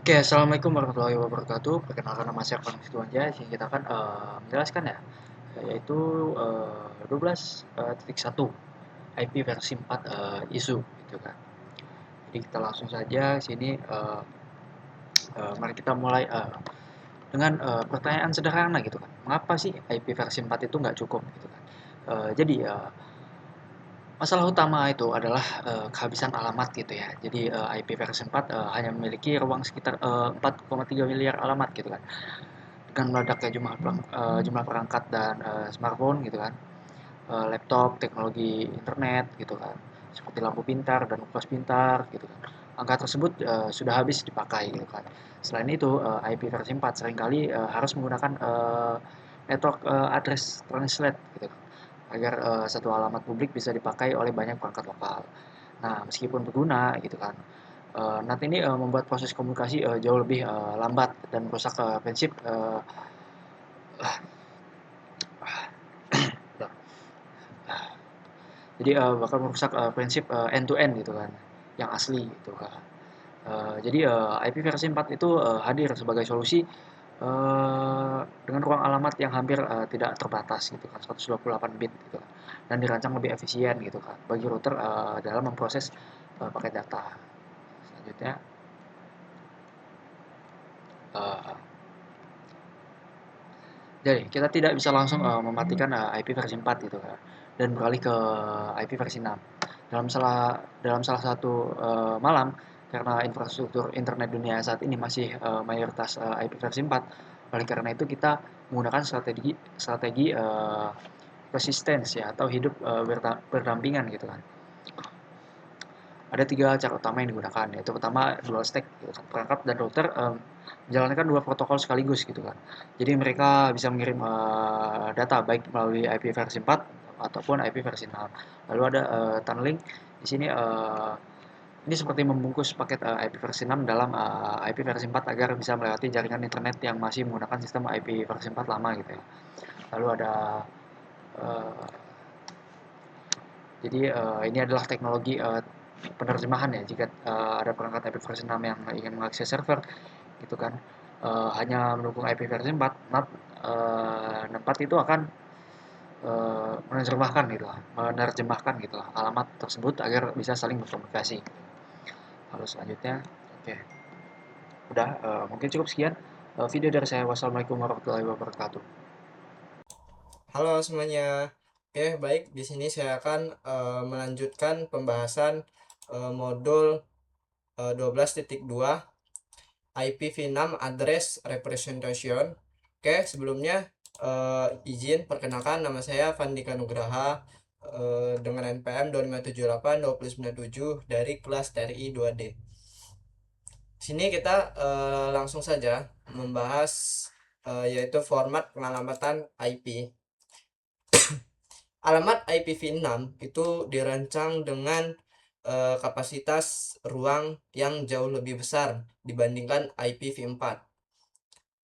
Oke, assalamualaikum warahmatullahi wabarakatuh. Perkenalkan nama saya Arfan Fituanja. Sini kita akan menjelaskan ya, yaitu 12.1 IP versi 4 isu gitu kan. Jadi kita langsung saja sini mari kita mulai dengan pertanyaan sederhana gitu kan. Mengapa sih IP versi 4 itu nggak cukup gitu kan? Jadi masalah utama itu adalah kehabisan alamat gitu ya. Jadi IP versi 4 hanya memiliki ruang sekitar 4,3 miliar alamat gitu kan. Dengan meledaknya jumlah perangkat dan smartphone gitu kan, laptop, teknologi internet gitu kan, seperti lampu pintar dan upas pintar gitu kan. Angka tersebut sudah habis dipakai gitu kan. Selain itu, IP versi 4 seringkali harus menggunakan network address translate gitu kan, agar satu alamat publik bisa dipakai oleh banyak perangkat lokal. Nah, meskipun berguna gitu kan, NAT ini membuat proses komunikasi jauh lebih lambat dan merusak prinsip jadi bakal merusak prinsip end to end gitu kan, yang asli gitu kan. Jadi IP versi 4 itu hadir sebagai solusi dengan ruang alamat yang hampir tidak terbatas gitu kan, 128 bit gitu kan, dan dirancang lebih efisien gitu kan bagi router dalam memproses paket data. Selanjutnya, eh, jadi kita tidak bisa langsung mematikan IP versi 4 gitu kan, dan beralih ke IP versi 6. Dalam salah satu malam, karena infrastruktur internet dunia saat ini masih mayoritas IP versi 4, oleh karena itu kita menggunakan strategi strategi resistance ya, atau hidup berdampingan gitu kan. Ada tiga cara utama yang digunakan, yaitu pertama dual stack gitu kan. Perangkat dan router menjalankan dua protokol sekaligus gitu kan. Jadi mereka bisa mengirim data baik melalui IP versi 4 ataupun IP versi 6. Lalu ada tunneling. Di sini ini seperti membungkus paket IP versi 6 dalam IP versi 4 agar bisa melewati jaringan internet yang masih menggunakan sistem IP versi 4 lama gitu ya. Lalu ada eh, jadi ini adalah teknologi penerjemahan ya, jika ada perangkat IP versi 6 yang ingin mengakses server gitu kan, hanya mendukung IP versi 4, NAT 4 itu akan menerjemahkan gitu lah alamat tersebut agar bisa saling berkomunikasi. Lalu selanjutnya, oke, udah mungkin cukup sekian video dari saya. Wassalamualaikum warahmatullahi wabarakatuh. Halo semuanya. Oke, baik. Di sini saya akan melanjutkan pembahasan modul 12.2 IPv6 Address Representation. Oke, sebelumnya izin perkenalkan nama saya Fandika Nugraha dengan NPM 2578 dari kelas TRI 2D. Sini kita langsung saja membahas yaitu format pengalamatan IP. Alamat IPv6 itu dirancang dengan kapasitas ruang yang jauh lebih besar dibandingkan IPv4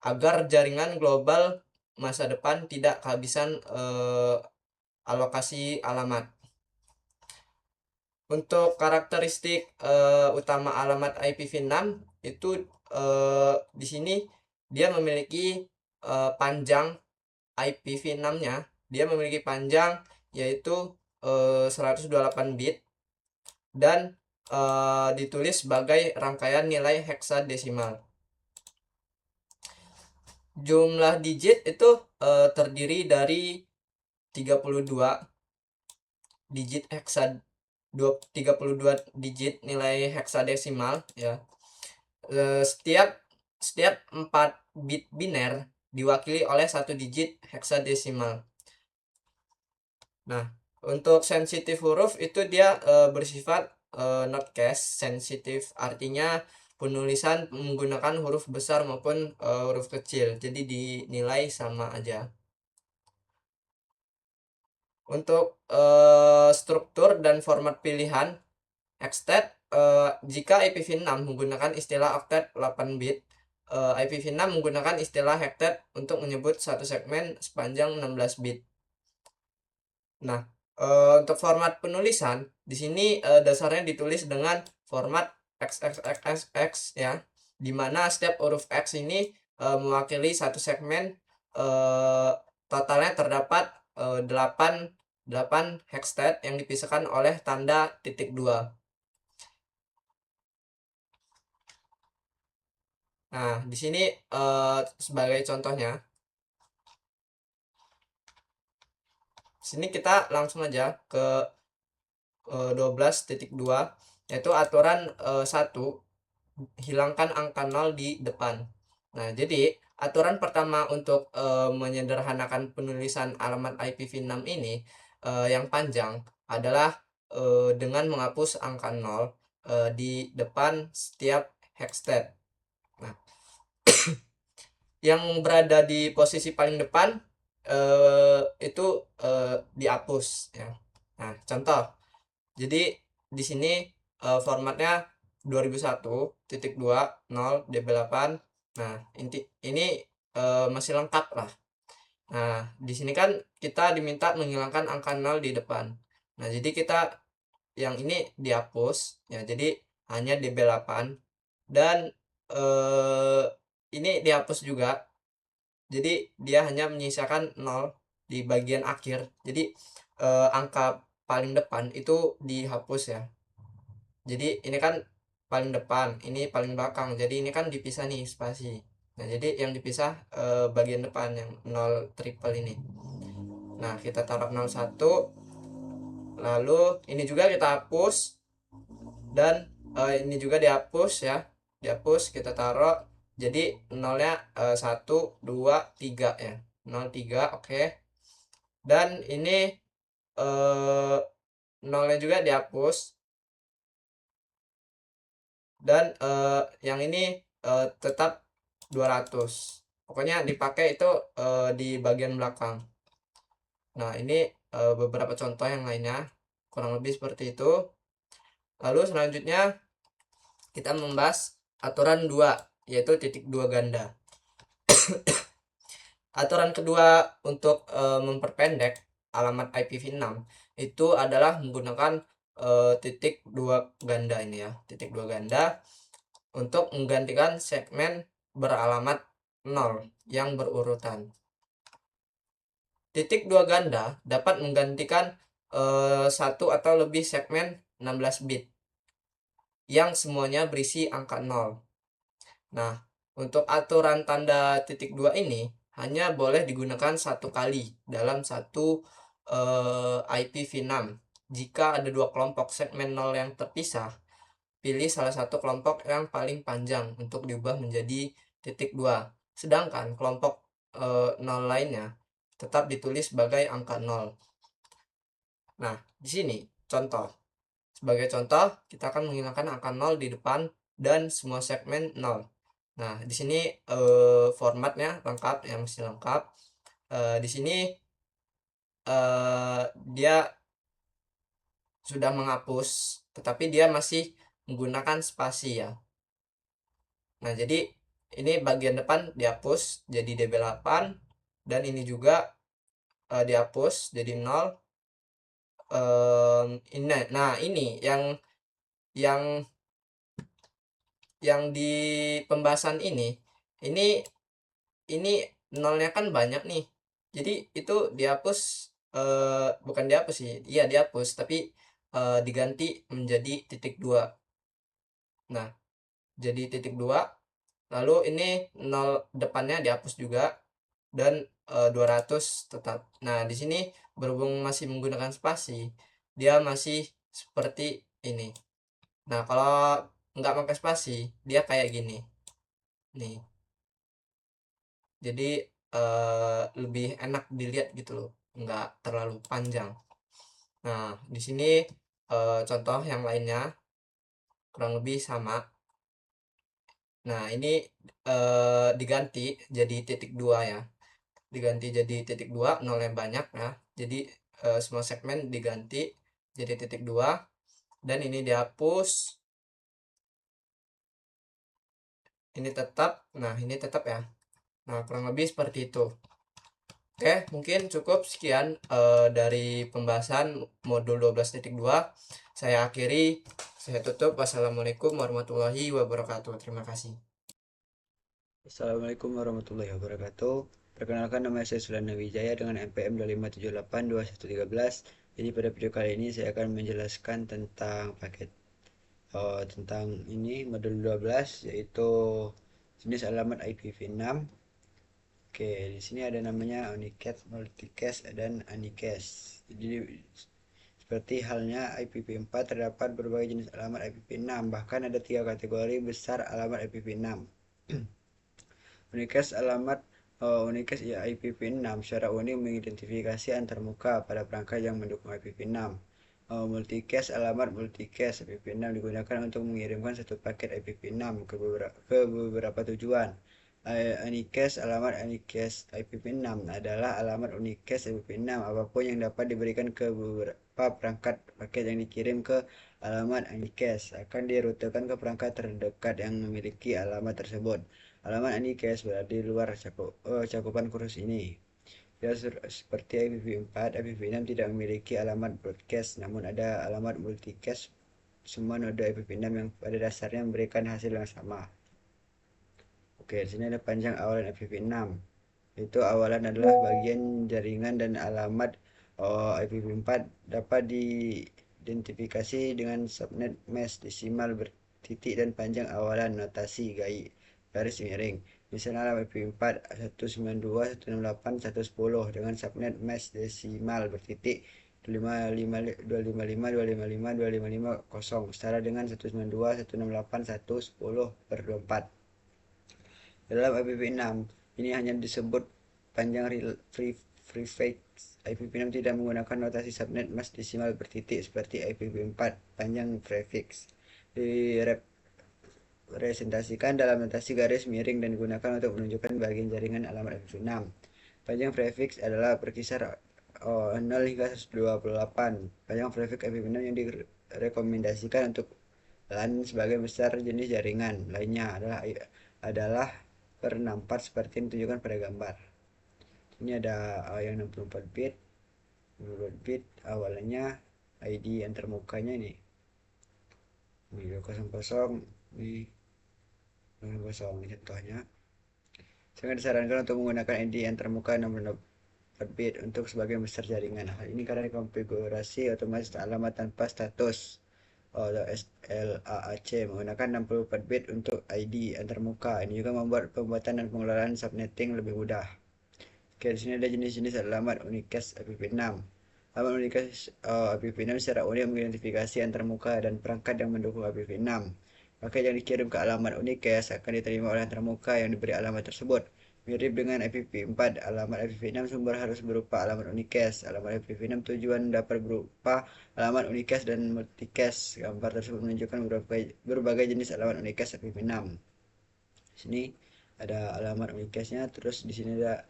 agar jaringan global masa depan tidak kehabisan alokasi alamat. Untuk karakteristik utama alamat IPv6 itu di sini dia memiliki panjang IPv6-nya, dia memiliki panjang yaitu 128 bit dan ditulis sebagai rangkaian nilai heksadesimal. Jumlah digit itu terdiri dari 32 digit 32 digit nilai heksadesimal ya. Setiap setiap 4 bit biner diwakili oleh satu digit heksadesimal. Nah, untuk sensitif huruf itu dia bersifat not case sensitif, artinya penulisan menggunakan huruf besar maupun huruf kecil, jadi dinilai sama aja. Untuk struktur dan format pilihan hextet, jika IPv6 menggunakan istilah oktet 8 bit, IPv6 menggunakan istilah hektet untuk menyebut satu segmen sepanjang 16 bit. Nah, untuk format penulisan di sini dasarnya ditulis dengan format XXXX ya. di mana setiap huruf X ini mewakili satu segmen, totalnya terdapat 8 hexstat yang dipisahkan oleh tanda titik 2. Nah, di sini sebagai contohnya, sini kita langsung aja ke 12.2, yaitu aturan 1, hilangkan angka 0 di depan. Nah, jadi aturan pertama untuk menyederhanakan penulisan alamat IPv6 ini yang panjang adalah dengan menghapus angka 0 di depan setiap hexstat. Nah, yang berada di posisi paling depan itu dihapus ya. Nah, contoh. Jadi di sini formatnya 2001.2.0 DB8. Nah, ini masih lengkap lah. Nah, di sini kan kita diminta menghilangkan angka 0 di depan. Nah, jadi kita yang ini dihapus ya. Jadi hanya DB8 dan ini dihapus juga. Jadi dia hanya menyisakan 0 di bagian akhir. Jadi angka paling depan itu dihapus ya. Jadi ini kan paling depan, ini paling belakang. Jadi ini kan dipisah nih spasi. Nah, jadi yang dipisah bagian depan yang 0 triple ini. Nah, kita taruh 01. Lalu ini juga kita hapus dan ini juga dihapus ya. Dihapus, kita taruh jadi nolnya 1 2 3 ya. 03, oke. Dan ini nolnya juga dihapus. Dan yang ini tetap 200. Pokoknya dipakai itu di bagian belakang. Nah, ini beberapa contoh yang lainnya, kurang lebih seperti itu. Lalu selanjutnya kita membahas aturan 2, yaitu titik 2 ganda. Aturan kedua untuk memperpendek alamat IPv6 itu adalah menggunakan titik 2 ganda ini ya, titik 2 ganda untuk menggantikan segmen beralamat 0 yang berurutan. Titik 2 ganda dapat menggantikan satu atau lebih segmen 16 bit yang semuanya berisi angka 0. Nah, untuk aturan tanda titik 2 ini hanya boleh digunakan satu kali dalam satu IPv6. Jika ada dua kelompok segmen 0 yang terpisah, pilih salah satu kelompok yang paling panjang untuk diubah menjadi titik 2. Sedangkan kelompok 0 lainnya tetap ditulis sebagai angka 0. Nah, di sini contoh. Sebagai contoh, kita akan menghilangkan angka 0 di depan dan semua segmen 0. Nah, di sini formatnya lengkap, yang masih lengkap. Di sini dia sudah menghapus, tetapi dia masih menggunakan spasi ya. Nah, jadi ini bagian depan dihapus jadi DB8 dan ini juga dihapus jadi 0. Nah, ini yang di pembahasan ini nolnya kan banyak nih. Jadi itu dihapus, bukan dihapus sih, iya dihapus, tapi diganti menjadi titik 2. Nah, jadi titik 2, lalu ini 0 depannya dihapus juga dan 200 tetap. Nah, di sini berhubung masih menggunakan spasi, dia masih seperti ini. Nah, kalau nggak pakai spasi, dia kayak gini. Nih. Jadi lebih enak dilihat gitu loh, nggak terlalu panjang. Nah, di sini contoh yang lainnya kurang lebih sama. Nah, ini diganti jadi titik 2 ya. Diganti jadi titik 2, nol yang banyak ya. Jadi semua segmen diganti jadi titik 2 dan ini dihapus. Ini tetap. Nah, ini tetap ya. Nah, kurang lebih seperti itu. Oke, mungkin cukup sekian dari pembahasan modul 12.2. Saya akhiri, saya tutup. Wassalamualaikum warahmatullahi wabarakatuh. Terima kasih. Assalamualaikum warahmatullahi wabarakatuh. Perkenalkan, nama saya Sulana Wijaya dengan NPM 25782113. Jadi pada video kali ini saya akan menjelaskan tentang tentang ini modul 12, yaitu jenis alamat IPv6. Oke, di sini ada namanya unicast, multicast, dan unicast. Jadi seperti halnya IPv4, terdapat berbagai jenis alamat IPv6. Bahkan ada tiga kategori besar alamat IPv6. Unicast alamat Unicast IPv6 secara unik mengidentifikasi antarmuka pada perangkat yang mendukung IPv6. Multicast alamat multicast IPv6 digunakan untuk mengirimkan satu paket IPv6 ke beberapa tujuan. Unicast alamat unicast IPv6 adalah alamat unicast IPv6 apapun yang dapat diberikan ke beberapa perangkat. Paket yang dikirim ke alamat unicast akan dirutekan ke perangkat terdekat yang memiliki alamat tersebut. Alamat unicast berada di luar cakupan kursus ini. Ya, seperti IPv4, IPv6 tidak memiliki alamat broadcast, namun ada alamat multicast. Semua node IPv6 yang pada dasarnya memberikan hasil yang sama. Oke, di sini ada panjang awalan IPv6. Itu awalan adalah bagian jaringan dan alamat IPv4 dapat diidentifikasi dengan subnet mesh desimal bertitik dan panjang awalan notasi garis miring. Misalnya alamat IPv4 192.168.110 dengan subnet mesh desimal bertitik 255.255.255.255.0 setara dengan 192.168.110/24. Dalam IPv6, ini hanya disebut panjang prefix. IPv6 tidak menggunakan notasi subnet mask desimal bertitik seperti IPv4 panjang prefix. Direpresentasikan dalam notasi garis miring dan digunakan untuk menunjukkan bagian jaringan alamat IPv6. Panjang prefix adalah berkisar 0 hingga 128. Panjang prefix IPv6 yang direkomendasikan untuk LAN sebagai besar jenis jaringan lainnya adalah per 64 seperti yang ditunjukkan pada gambar. Ini ada yang 64 bit, 64 bit awalnya ID yang termukanya ini 00, ini 00 ini contohnya. Sangat disarankan untuk menggunakan ID yang termuka 64 bit untuk sebagian besar jaringan. Hal ini karena konfigurasi otomatis alamat tanpa status atau SLAAC menggunakan 64 bit untuk ID antarmuka. Ini juga membuat pembuatan dan pengelolaan subnetting lebih mudah. Oke, di sini ada jenis-jenis alamat unicast IPv6. Alamat unicast IPv6 secara unik mengidentifikasi antarmuka dan perangkat yang mendukung IPv6. Paket yang dikirim ke alamat unicast akan diterima oleh antarmuka yang diberi alamat tersebut. Mirip dengan IPv4, alamat IPv6 sumber harus berupa alamat unicast. Alamat IPv6 tujuan dapat berupa alamat unicast dan multicast. Gambar tersebut menunjukkan berbagai jenis alamat unicast IPv6. Di sini ada alamat unicastnya, terus di sini ada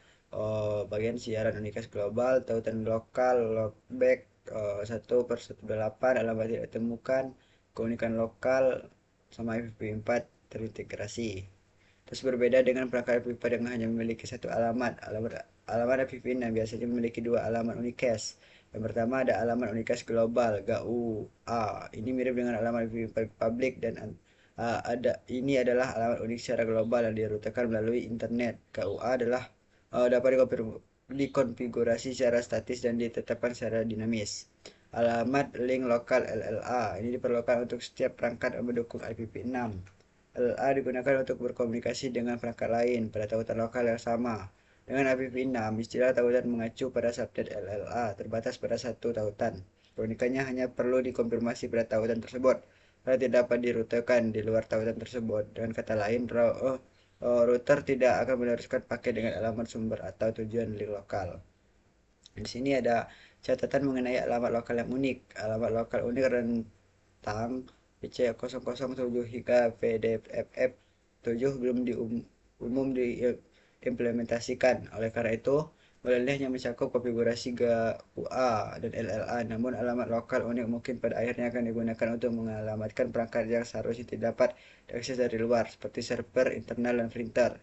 bagian siaran unicast global, tautan lokal, loopback 1/128, alamat tidak ditemukan, keunikan lokal, sama IPv4 terintegrasi. Terus berbeda dengan perangkat IPv4 yang hanya memiliki satu alamat. Alamat IPv6 biasanya memiliki dua alamat unicast. Yang pertama ada alamat unicast global GUA. Ini mirip dengan alamat IPv4 public dan ini adalah alamat unik secara global yang dirutakan melalui internet. GUA adalah dapat dikonfigurasi secara statis dan ditetapkan secara dinamis. Alamat link lokal LLA ini diperlukan untuk setiap perangkat yang mendukung IPv6. LLA digunakan untuk berkomunikasi dengan perangkat lain pada tautan lokal yang sama. Dengan IPv6, istilah tautan mengacu pada subnet LLA terbatas pada satu tautan. Keunikannya hanya perlu dikonfirmasi pada tautan tersebut karena tidak dapat dirutekan di luar tautan tersebut. Dengan kata lain, router tidak akan meneruskan paket dengan alamat sumber atau tujuan link lokal. Di sini ada catatan mengenai alamat lokal yang unik. Alamat lokal unik rentang PC007 hingga PDFF7 belum umum diimplementasikan. Oleh karena itu, modalnya hanya mencakup konfigurasi GUA dan LLA, namun alamat lokal unik mungkin pada akhirnya akan digunakan untuk mengalamatkan perangkat yang seharusnya tidak dapat diakses dari luar, seperti server, internal, dan printer.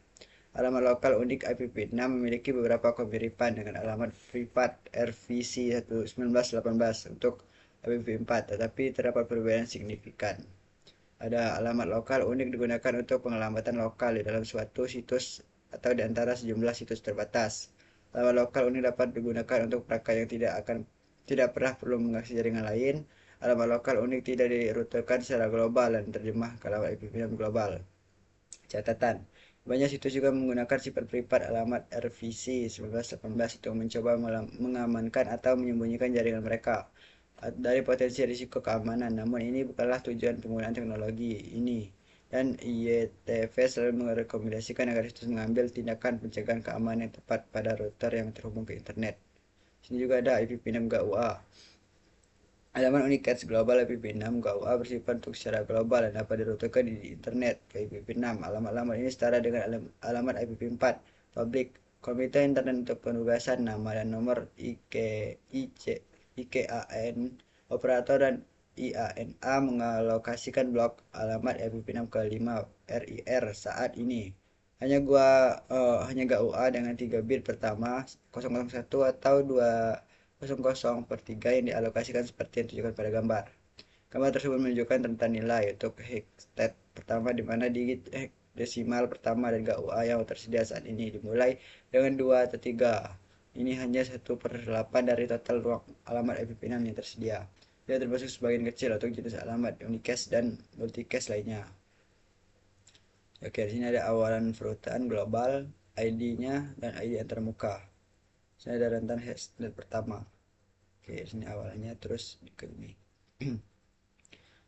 Alamat lokal unik IPv6 memiliki beberapa kemiripan dengan alamat privat RVC 1918 untuk IPv4, tetapi terdapat perbedaan signifikan. Ada alamat lokal unik digunakan untuk pengelamatan lokal di dalam suatu situs atau di antara sejumlah situs terbatas. Alamat lokal unik dapat digunakan untuk perangkat yang tidak pernah perlu mengakses jaringan lain. Alamat lokal unik tidak dirutekan secara global dan terjemah ke alamat IPv6 global. Catatan: banyak situs juga menggunakan sifat privat alamat RVC 1918 untuk mencoba mengamankan atau menyembunyikan jaringan mereka dari potensi risiko keamanan. Namun ini bukanlah tujuan penggunaan teknologi ini, dan IETF selalu merekomendasikan agar situs mengambil tindakan pencegahan keamanan yang tepat pada router yang terhubung ke internet. Sini juga ada IPv6 GUA. Alamat Unicast Global IPv6 GUA bersifat untuk secara global dan dapat dirutekan di internet ke IPv6. Alamat-alamat ini setara dengan alamat IPv4 public. Komite internet untuk penugasan nama dan nomor IKAN operator dan IANA mengalokasikan blok alamat IPv6 ke 5 RIR saat ini. Hanya GUA dengan 3 bit pertama 001 atau 200/3 yang dialokasikan seperti yang ditunjukkan pada gambar. Gambar tersebut menunjukkan rentan nilai untuk hexstat pertama di mana digit desimal pertama dan GUA yang tersedia saat ini dimulai dengan 2 atau 3. Ini hanya 1/8 dari total ruang alamat IPv6 yang tersedia. Dia termasuk sebagian kecil untuk jenis alamat unicast dan multicast lainnya. Oke, di sini ada awalan perutaan global, ID-nya dan ID antarmuka. Sini ada rentan hexstat pertama. Oke, di sini awalnya terus ke ini.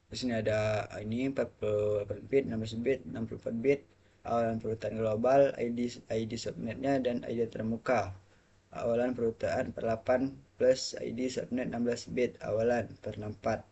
Di sini ada ini 48 bit, 16 bit, 64 bit, awalan perutaan global, ID subnetnya dan ID termuka. Awalan perutaan per 8 plus ID subnet 16 bit awalan per 64.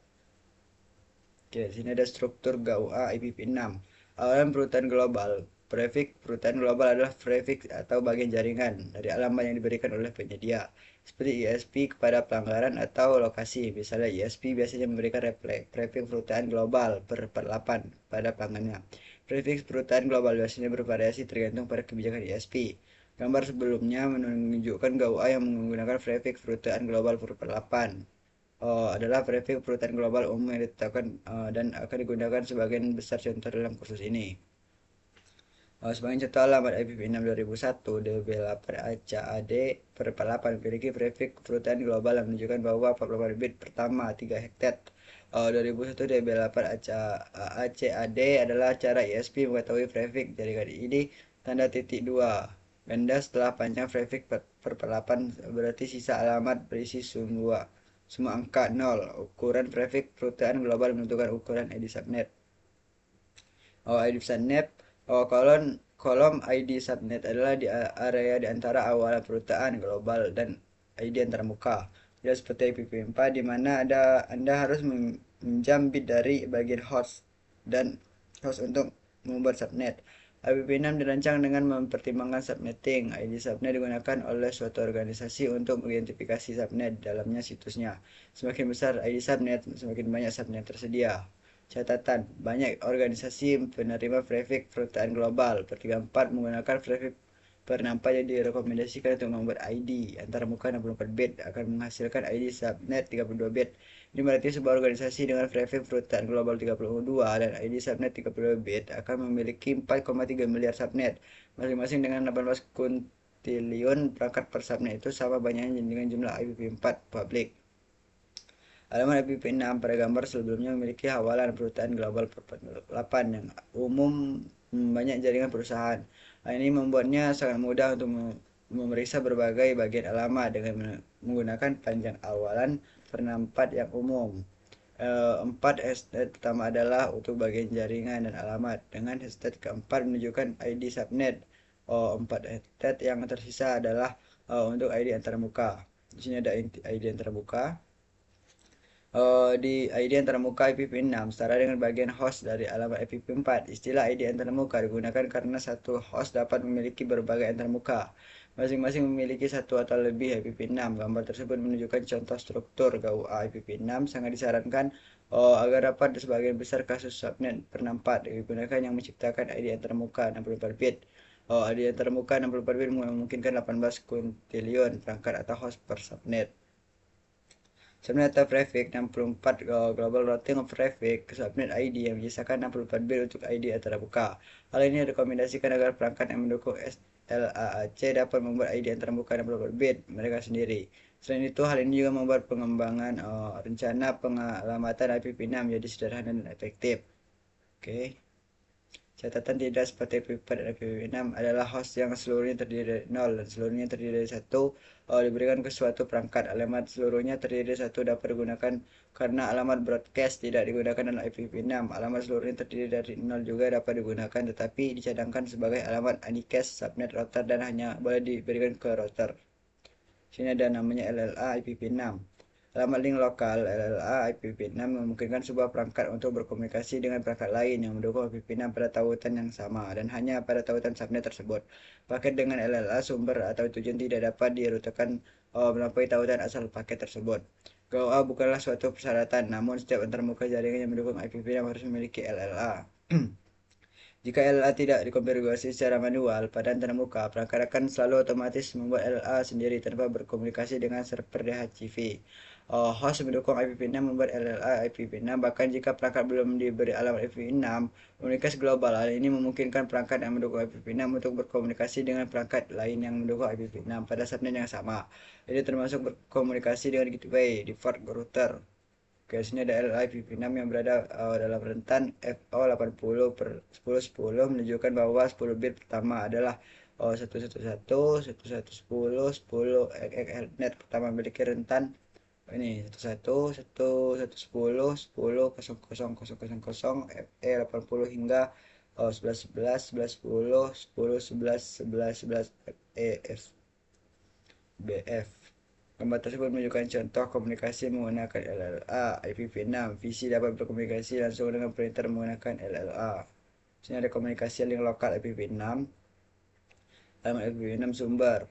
Oke, di sini ada struktur GUA IPv6. Awalan perutaan global. Prefix perutaan global adalah prefix atau bagian jaringan dari alamat yang diberikan oleh penyedia, seperti ISP kepada pelanggaran atau lokasi. Misalnya ISP biasanya memberikan prefix perutaan global per 8 pada pelanggannya. Prefix perutaan global biasanya bervariasi tergantung pada kebijakan ISP. Gambar sebelumnya menunjukkan GUA yang menggunakan prefix perutaan global per 8 adalah prefix perutaan global umum yang ditetapkan dan akan digunakan sebagian besar contoh dalam kursus ini. Sebagai contoh alamat IPv6 2001 DB8ACAD per 48 memiliki prefix perutaan global yang menunjukkan bahwa 48 bit pertama 3 hektat. 2001 DB8ACAD adalah cara ISP mengetahui prefix jaringan ini tanda titik 2 ganda setelah panjang prefix per 48 berarti sisa alamat berisi semua angka 0. Ukuran prefix perutaan global menentukan ukuran ID subnet. ID subnet kolom ID subnet adalah di area di antara awalan perutaan global dan ID antarmuka. Tidak seperti IPv4 di mana Anda harus meminjam bit dari bagian host untuk membuat subnet. IPv6 dirancang dengan mempertimbangkan subnetting. ID subnet digunakan oleh suatu organisasi untuk mengidentifikasi subnet di dalamnya situsnya. Semakin besar ID subnet, semakin banyak subnet tersedia. Catatan: banyak organisasi penerima prefix perutaan global per 34 menggunakan prefix per 64 yang direkomendasikan untuk membuat ID antarmuka 64 bit akan menghasilkan ID subnet 32 bit. Ini berarti sebuah organisasi dengan prefix perutaan global 32 dan ID subnet 32 bit akan memiliki 4,3 miliar subnet, masing-masing dengan 18 kuntilion perangkat per subnet itu sama banyaknya dengan jumlah IPv4 public. Alamat IPv6 pada gambar sebelumnya memiliki awalan perutaan global per 8 yang umum banyak jaringan perusahaan. Hal ini membuatnya sangat mudah untuk memeriksa berbagai bagian alamat dengan menggunakan panjang awalan per 64 yang umum. 4 hashtag pertama adalah untuk bagian jaringan dan alamat, dengan hashtag keempat menunjukkan ID subnet. 4 hashtag yang tersisa adalah untuk ID antarmuka. Di sini ada ID antarmuka. Di ID antarmuka IPv6 setara dengan bagian host dari alamat IPv4. Istilah ID antarmuka digunakan karena satu host dapat memiliki berbagai antarmuka. Masing-masing memiliki satu atau lebih IPv6. Gambar tersebut menunjukkan contoh struktur GUA IPv6. Sangat disarankan agar dapat sebagian besar kasus subnet per 64 digunakan yang menciptakan ID antarmuka 64 bit. ID antarmuka 64 bit memungkinkan 18 kuntilion perangkat atau host per subnet. Subnet atau prefix 64 global routing of prefix ke subnet ID yang menyisakan 64 bit untuk ID antarmuka. Hal ini direkomendasikan agar perangkat yang mendukung SLAAC dapat membuat ID antarmuka 64 bit mereka sendiri. Selain itu, hal ini juga membuat pengembangan rencana pengalamatan IPv6 menjadi sederhana dan efektif. Oke. Catatan tidak seperti IPv4 dan IPv6 adalah host yang seluruhnya terdiri dari 0 dan seluruhnya terdiri dari 1 diberikan ke suatu perangkat. Alamat seluruhnya terdiri dari 1 dapat digunakan karena alamat broadcast tidak digunakan dalam IPv6. Alamat seluruhnya terdiri dari 0 juga dapat digunakan tetapi dicadangkan sebagai alamat unicast subnet router dan hanya boleh diberikan ke router. Sini ada namanya LLA IPv6. Alamat link lokal LLA IPv6 memungkinkan sebuah perangkat untuk berkomunikasi dengan perangkat lain yang mendukung IPv6 pada tautan yang sama dan hanya pada tautan subnet tersebut. Paket dengan LLA sumber atau tujuan tidak dapat dirutekan melampaui tautan asal paket tersebut. GOA bukanlah suatu persyaratan, namun setiap antarmuka jaringan yang mendukung IPv6 harus memiliki LLA. Jika LLA tidak dikonfigurasi secara manual pada antarmuka, perangkat akan selalu otomatis membuat LLA sendiri tanpa berkomunikasi dengan server DHCP. Host mendukung IPv6 membuat LLA IPv6 bahkan jika perangkat belum diberi alamat IPv6 komunikasi global. Hal ini memungkinkan perangkat yang mendukung IPv6 untuk berkomunikasi dengan perangkat lain yang mendukung IPv6 pada subnet yang sama. Ini termasuk berkomunikasi dengan gateway, default router. Oke, sini ada LIPv6 yang berada dalam rentan FO 80 per 1010 menunjukkan bahwa 10 bit pertama adalah 111, 1110, 10 net pertama memiliki rentan ini 11 10 FE 80 hingga 11 11 11 10 10 11 11 11 EF BF. Gambar tersebut menunjukkan contoh komunikasi menggunakan LLA IPv6. VC dapat berkomunikasi langsung dengan printer menggunakan LLA. Sini ada komunikasi link lokal IPv6. Alamat IPv6 sumber.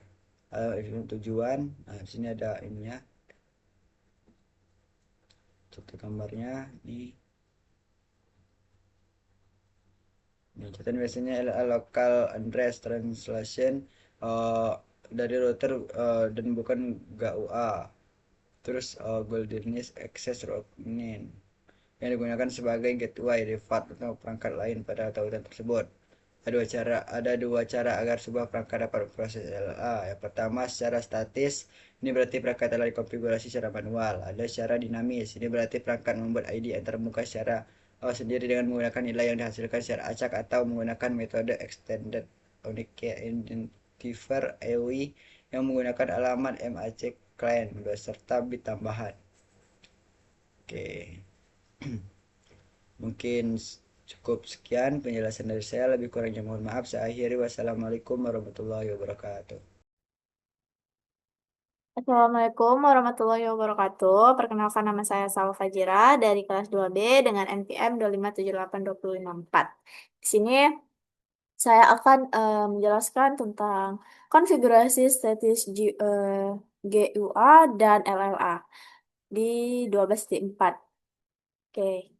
Alamat IPv6 tujuan. Nah, di sini ada ininya. Contoh gambarnya ini. Ini catatan biasanya LLA local address translation dari router dan bukan GUA. Terus Goldenist Access Route Name yang digunakan sebagai gateway default atau perangkat lain pada tautan tersebut. Ada dua cara agar sebuah perangkat dapat proses LLA. Yang pertama secara statis, ini berarti perangkat telah dikonfigurasi secara manual. Ada secara dinamis, ini berarti perangkat membuat ID antarmuka secara sendiri dengan menggunakan nilai yang dihasilkan secara acak atau menggunakan metode Extended Unique Identifier EUI yang menggunakan alamat MAC client beserta bit tambahan. Oke. Mungkin cukup sekian penjelasan dari saya, lebih kurangnya mohon maaf. Saya akhiri, wassalamualaikum warahmatullahi wabarakatuh. Assalamualaikum warahmatullahi wabarakatuh. Perkenalkan, nama saya Salwa Fajira dari kelas 2B dengan NPM 2578254. Di sini saya akan menjelaskan tentang konfigurasi status GUA dan LLA di 12.4. Oke.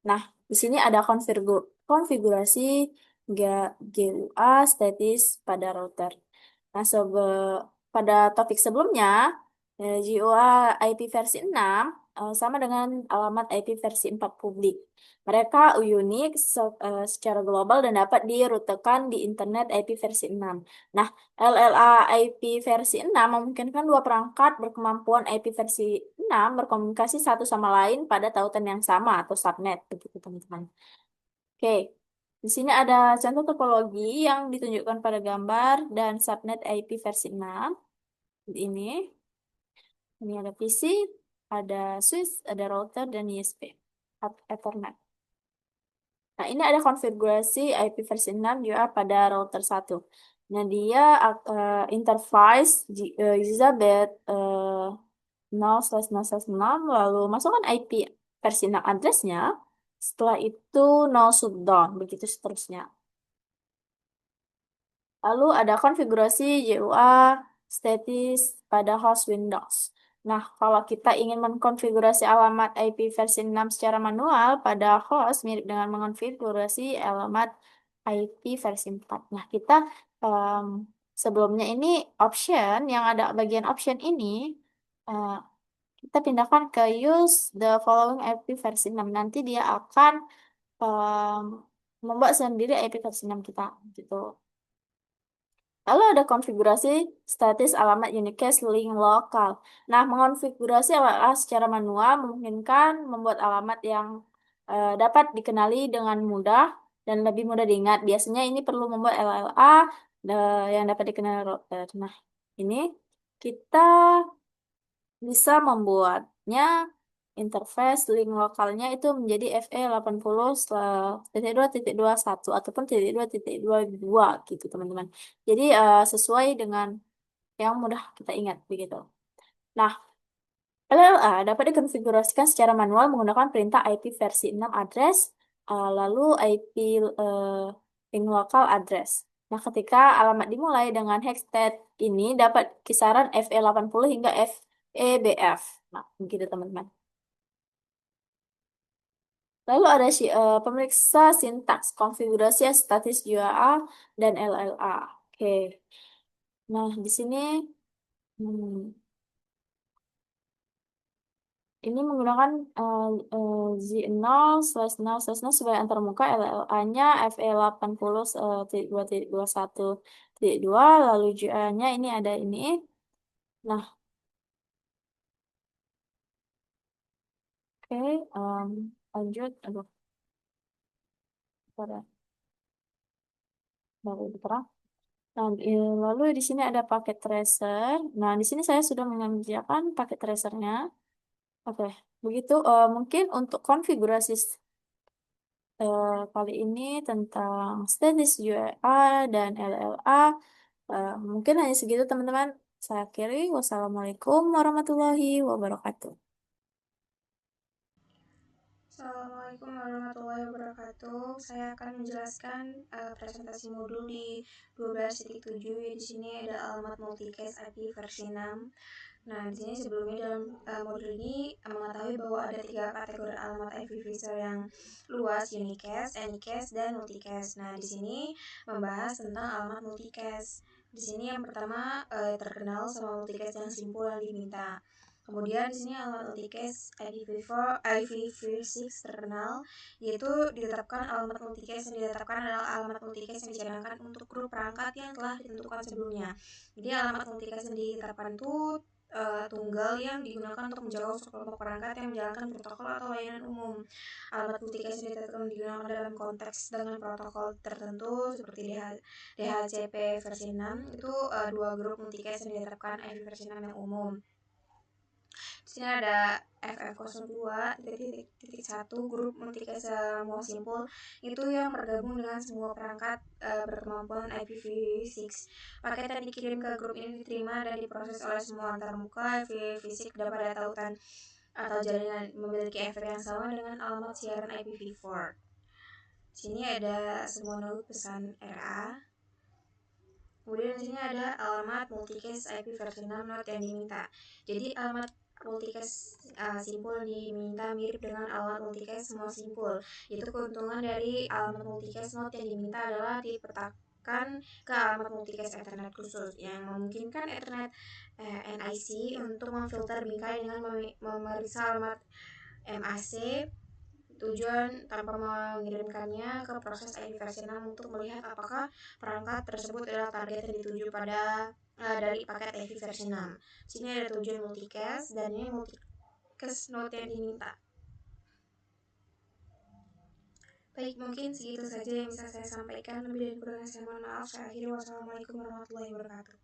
Nah, di sini ada konfigurasi GUA status pada router. Nah, pada topik sebelumnya, GUA IP versi 6 sama dengan alamat IP versi 4 publik. Mereka unik secara global dan dapat dirutekan di internet IP versi 6. Nah, LLA IP versi 6 memungkinkan dua perangkat berkemampuan IP versi 6 berkomunikasi satu sama lain pada tautan yang sama atau subnet, begitu teman-teman. Oke, di sini ada contoh topologi yang ditunjukkan pada gambar dan subnet IP versi 6. Ini ada PC, ada switch, ada router, dan USB, Ethernet. Nah, ini ada konfigurasi IP versi 6 juga pada router 1. Nah, dia interface Elizabeth 0/0/6, lalu masukkan IP versi 6 addressnya, setelah itu 0 shutdown, begitu seterusnya. Lalu ada konfigurasi GUA status pada host Windows. Nah, kalau kita ingin mengkonfigurasi alamat IP versi 6 secara manual pada host mirip dengan mengonfigurasi alamat IP versi 4. Nah, kita sebelumnya ini option, yang ada bagian option ini, kita pindahkan ke use the following IP versi 6. Nanti dia akan membuat sendiri IP versi 6 kita gitu. Lalu ada konfigurasi status alamat unicast link lokal. Nah, mengonfigurasi LLA secara manual memungkinkan membuat alamat yang dapat dikenali dengan mudah dan lebih mudah diingat. Biasanya ini perlu membuat LLA yang dapat dikenali router. Nah, ini kita bisa membuatnya interface link lokalnya itu menjadi FE80.2.21 ataupun .2.22 gitu teman-teman. Jadi sesuai dengan yang mudah kita ingat begitu. Nah, LLA dapat dikonfigurasikan secara manual menggunakan perintah IP versi 6 address, lalu IP link local address. Nah, ketika alamat dimulai dengan hexstat ini dapat kisaran FE80 hingga FEBF. Nah, begitu teman-teman. Lalu ada pemeriksa sintaks, konfigurasi statis URL dan LLA. Oke. Nah, di sini ini menggunakan Z0/0/0 sebagai antarmuka, LLA-nya FE80.2.21.2, lalu GA-nya ini ada ini. Nah, oke, lanjut. Aduh, pada baru terang. Nah, lalu di sini ada paket tracer. Nah, di sini saya sudah mengerjakan paket tracernya. Oke, begitu. Mungkin untuk konfigurasi kali ini tentang status URL dan LLA. Mungkin hanya segitu teman-teman. Saya akhiri. Wassalamualaikum warahmatullahi wabarakatuh. Assalamualaikum warahmatullahi wabarakatuh. Saya akan menjelaskan presentasi modul di 12.7. Di sini ada alamat multicast IP versi 6. Nah, di sini sebelumnya dalam modul ini mengetahui bahwa ada 3 kategori alamat IPv4 yang luas, unicast, anycast, dan multicast. Nah, di sini membahas tentang alamat multicast. Di sini yang pertama terkenal sama multicast yang simpel yang diminta. Kemudian di sini alamat multicast IPv6 terkenal, yaitu ditetapkan alamat multicast yang ditetapkan adalah alamat multicast yang dicadangkan untuk grup perangkat yang telah ditentukan sebelumnya. Jadi alamat multicast yang ditetapkan itu tunggal yang digunakan untuk menjawab sekelompok perangkat yang menjalankan protokol atau layanan umum. Alamat multicast yang ditetapkan digunakan dalam konteks dengan protokol tertentu seperti DHCP versi 6 itu 2 grup multicast yang ditetapkan IP versi 6 yang umum. Di sini ada FF02.1 grup multicast semua simpul itu yang bergabung dengan semua perangkat berkemampuan IPv6. Paket yang dikirim ke grup ini diterima dan diproses oleh semua antarmuka IPv6 pada tautan atau jaringan memiliki efek yang sama dengan alamat siaran IPv4. Di sini ada semua node pesan RA. Kemudian di sini ada alamat multicast IP versi 6 node yang diminta. Jadi alamat multicast simpul diminta mirip dengan alamat multicast semua simpul. Itu keuntungan dari alamat multicast node yang diminta adalah dipetakan ke alamat multicast Ethernet khusus yang memungkinkan Ethernet NIC untuk memfilter bingkai dengan memeriksa alamat MAC tujuan tanpa mengirimkannya ke proses IP versi 6 untuk melihat apakah perangkat tersebut adalah target yang dituju pada dari paket IP versi 6. Sini ada tujuan multicast dan ini multicast node yang diminta. Baik, mungkin segitu saja yang bisa saya sampaikan. Lebih dan kurangnya saya mohon maaf. Saya akhiri. Wassalamualaikum warahmatullahi wabarakatuh.